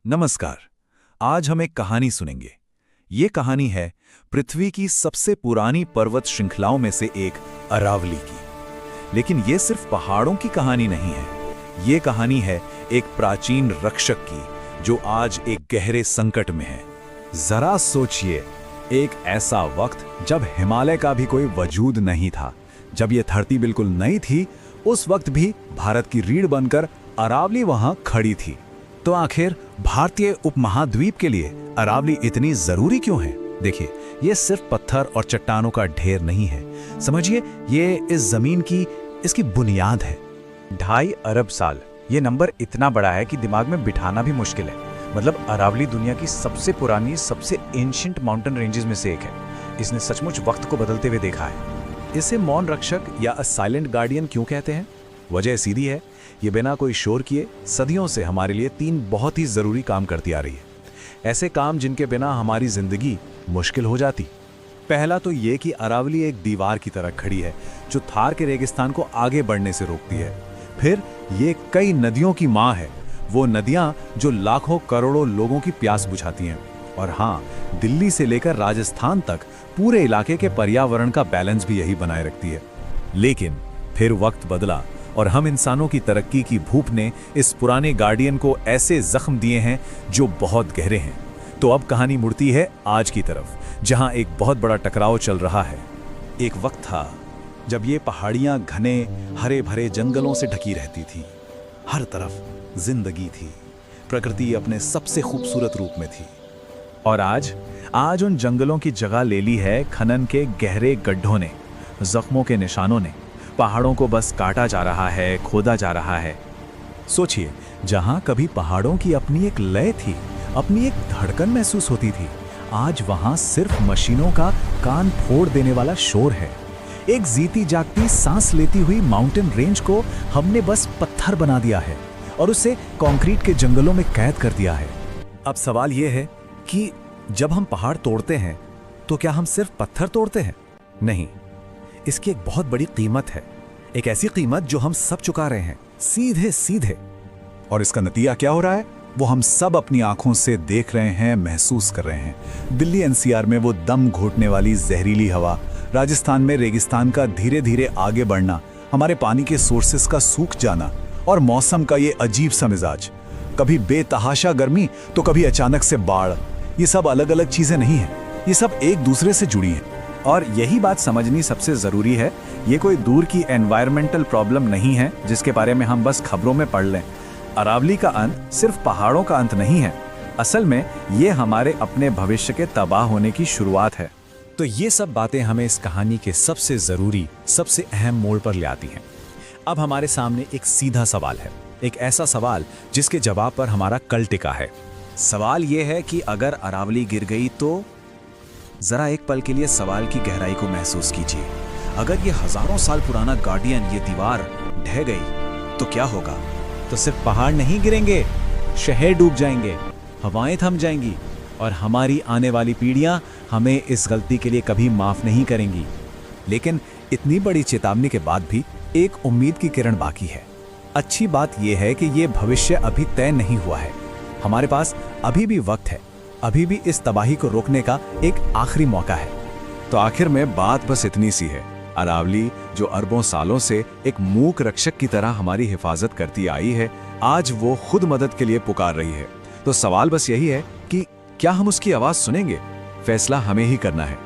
नमस्कार। आज हम एक कहानी सुनेंगे। ये कहानी है पृथ्वी की सबसे पुरानी पर्वत श्रृंखलाओं में से एक अरावली की। लेकिन ये सिर्फ पहाड़ों की कहानी नहीं है। ये कहानी है एक प्राचीन रक्षक की जो आज एक गहरे संकट में है। जरा सोचिए, एक ऐसा वक्त जब हिमालय का भी कोई वजूद नहीं था, जब ये धरती बिल्कुल नई थी, उस वक्त भी भारत की रीढ़ बनकर अरावली वहां खड़ी थी। तो आखिर भारतीय उपमहाद्वीप के लिए अरावली इतनी जरूरी क्यों है? देखिए, ये सिर्फ पत्थर और चट्टानों का ढेर नहीं है। समझिए, ये इस जमीन की इसकी बुनियाद है। 2.5 अरब साल, ये नंबर इतना बड़ा है कि दिमाग में बिठाना भी मुश्किल है। मतलब अरावली दुनिया की सबसे पुरानी, सबसे एंशिएंट माउंटेन रेंजेस में से एक है। इसने सचमुच वक्त को बदलते हुए देखा है। इसे मौन रक्षक या अ साइलेंट गार्डियन क्यों कहते हैं? वजह सीधी है, ये बिना कोई शोर किए सदियों से हमारे लिए 3 बहुत ही जरूरी काम करती आ रही है। ऐसे काम जिनके बिना हमारी जिंदगी मुश्किल हो जाती। पहला तो ये कि अरावली एक दीवार की तरह खड़ी है जो थार के रेगिस्तान को आगे बढ़ने से रोकती है। फिर ये कई नदियों की माँ है, वो नदियां जो लाखों करोड़ों लोगों की प्यास बुझाती हैं। और हाँ, दिल्ली से लेकर राजस्थान तक पूरे इलाके के पर्यावरण का बैलेंस भी यही बनाए रखती है। लेकिन फिर वक्त बदला और हम इंसानों की तरक्की की भूख ने इस पुराने गार्डियन को ऐसे जख्म दिए हैं जो बहुत गहरे हैं। तो अब कहानी मुड़ती है आज की तरफ, जहां एक बहुत बड़ा टकराव चल रहा है। एक वक्त था जब ये पहाड़ियां घने हरे भरे जंगलों से ढकी रहती थी। हर तरफ जिंदगी थी, प्रकृति अपने सबसे खूबसूरत रूप में थी। और आज उन जंगलों की जगह ले ली है खनन के गहरे गड्ढों ने, जख्मों के निशानों ने। पहाड़ों को बस काटा जा रहा है, खोदा जा रहा है। सोचिए, जहां कभी पहाड़ों की अपनी एक लय थी, अपनी एक धड़कन महसूस होती थी, आज वहां सिर्फ मशीनों का कान फोड़ देने वाला शोर है। एक जीती जागती सांस लेती हुई माउंटेन रेंज को हमने बस पत्थर बना दिया है और उसे कंक्रीट के जंगलों में कैद कर दिया है। अब सवाल यह है कि जब हम पहाड़ तोड़ते हैं तो क्या हम सिर्फ पत्थर तोड़ते हैं? नहीं, इसकी एक बहुत बड़ी कीमत है। एक ऐसी कीमत जो हम सब चुका रहे हैं, सीधे सीधे। और इसका नतीजा क्या हो रहा है, वो हम सब अपनी आंखों से देख रहे हैं, महसूस कर रहे हैं। दिल्ली एनसीआर में वो दम घोटने वाली जहरीली हवा, राजस्थान में रेगिस्तान का धीरे धीरे आगे बढ़ना, हमारे पानी के सोर्सेस का सूख जाना और मौसम का ये अजीब सा मिजाज। कभी बेतहाशा गर्मी तो कभी अचानक से बाढ़। ये सब अलग अलग चीजें नहीं है, ये सब एक दूसरे से जुड़ी हैं। और यही बात समझनी सबसे जरूरी है। ये कोई दूर की एनवायरमेंटल प्रॉब्लम नहीं है जिसके बारे में हम बस खबरों में पढ़ लें। अरावली का अंत सिर्फ पहाड़ों का अंत नहीं है। असल में ये हमारे अपने भविष्य के तबाह होने की शुरुआत है। तो ये सब बातें हमें इस कहानी के सबसे जरूरी, सबसे अहम मोड़ पर ले आती हैं। अब हमारे सामने एक सीधा सवाल है, एक ऐसा सवाल जिसके जवाब पर हमारा कल टिका है। सवाल यह है कि अगर अरावली गिर गई तो? जरा एक पल के लिए सवाल की गहराई को महसूस कीजिए। अगर ये हजारों साल पुराना गार्डियन, ये दीवार ढह गई तो क्या होगा? तो सिर्फ पहाड़ नहीं गिरेंगे, शहर डूब जाएंगे, हवाएं थम जाएंगी और हमारी आने वाली पीढ़ियां हमें इस गलती के लिए कभी माफ नहीं करेंगी। लेकिन इतनी बड़ी चेतावनी के बाद भी एक उम्मीद की किरण बाकी है। अच्छी बात यह है कि यह भविष्य अभी तय नहीं हुआ है। हमारे पास अभी भी वक्त है, अभी भी इस तबाही को रोकने का एक आखिरी मौका है। तो आखिर में बात बस इतनी सी है। अरावली, जो अरबों सालों से एक मूक रक्षक की तरह हमारी हिफाजत करती आई है, आज वो खुद मदद के लिए पुकार रही है। तो सवाल बस यही है कि क्या हम उसकी आवाज सुनेंगे? फैसला हमें ही करना है।